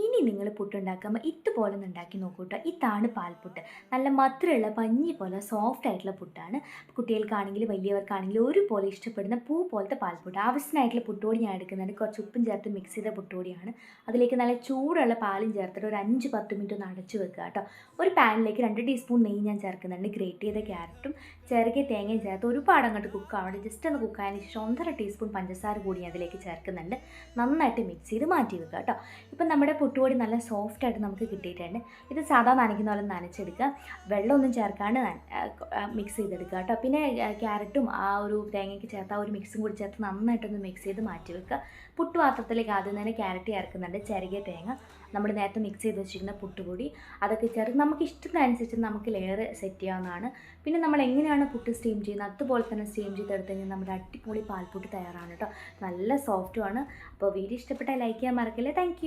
ഇനി നിങ്ങൾ പുട്ടുണ്ടാക്കുമ്പോൾ ഇതുപോലെ ഒന്ന് ഉണ്ടാക്കി നോക്കൂ കേട്ടോ. ഇതാണ് പാൽപ്പുട്ട്. നല്ല മധുരമുള്ള പഞ്ഞി പോലെ സോഫ്റ്റ് ആയിട്ടുള്ള പുട്ടാണ്. കുട്ടികൾക്കാണെങ്കിലും വലിയവർക്കാണെങ്കിലും ഒരുപോലെ ഇഷ്ടപ്പെടുന്ന പൂ പോലത്തെ പാൽപ്പുട്ട്. ആവശ്യത്തിനായിട്ടുള്ള പുട്ടുപൊടി ഞാൻ എടുക്കുന്നുണ്ട്. കുറച്ച് ഉപ്പും ചേർത്ത് മിക്സ് ചെയ്ത പുട്ടുപൊടിയാണ്. അതിലേക്ക് നല്ല ചൂടുള്ള പാലും ചേർത്തിട്ട് ഒരു 5-10 മിനിറ്റ് ഒന്ന് അടച്ചു വെക്കുക കേട്ടോ. ഒരു പാനിലേക്ക് 2 ടീസ്പൂൺ നെയ്യ് ഞാൻ ചേർക്കുന്നുണ്ട്. ഗ്രേറ്റ് ചെയ്ത ക്യാരറ്റും ചിരകിയ തേങ്ങയും ചേർത്ത് ഒരുപാട് അങ്ങോട്ട് കുക്കാവണം. ജസ്റ്റ് ഒന്ന് കുക്കായതിന് ശേഷം 1.5 ടീസ്പൂൺ പഞ്ചസാര കൂടി ഞാൻ അതിലേക്ക് ചേർക്കുന്നുണ്ട്. നന്നായിട്ട് മിക്സ് ചെയ്ത് മാറ്റി വെക്കുക കേട്ടോ. ഇപ്പം നമ്മുടെ പുട്ടുപൊടി നല്ല സോഫ്റ്റായിട്ട് നമുക്ക് കിട്ടിയിട്ടുണ്ട്. ഇത് സാധാ നനയ്ക്കുന്ന പോലെ നനച്ചെടുക്കുക. വെള്ളമൊന്നും ചേർക്കാണ്ട് മിക്സ് ചെയ്തെടുക്കുക കേട്ടോ. പിന്നെ ക്യാരറ്റും ആ ഒരു തേങ്ങയ്ക്ക് ചേർത്ത് ആ ഒരു മിക്സും കൂടി ചേർത്ത് നന്നായിട്ടൊന്ന് മിക്സ് ചെയ്ത് മാറ്റി വെക്കുക. പുട്ടുപാത്രത്തിലേക്ക് ആദ്യം തന്നെ ക്യാരറ്റ് ചേർക്കുന്നുണ്ട്. ചിരകിയ തേങ്ങ, നമ്മൾ നേരത്തെ മിക്സ് ചെയ്ത് വെച്ചിരിക്കുന്ന പുട്ടുപൊടി, അതൊക്കെ ചേർത്ത് നമുക്ക് ഇഷ്ടത്തിനനുസരിച്ച് നമുക്ക് ലെയർ സെറ്റ് ചെയ്യാവുന്നതാണ്. പിന്നെ നമ്മൾ എങ്ങനെയാണ് പുട്ട് സ്റ്റീം ചെയ്യുന്നത് അതുപോലെ തന്നെ സ്റ്റീം ചെയ്തെടുത്ത് കഴിഞ്ഞാൽ നമ്മുടെ അടിപൊളി പാൽപ്പുട്ട് തയ്യാറാണ് കേട്ടോ. നല്ല സോഫ്റ്റുമാണ്. അപ്പോൾ വീഡിയോ ഇഷ്ടപ്പെട്ടാൽ ലൈക്ക് ചെയ്യാൻ മറക്കല്ലേ. താങ്ക്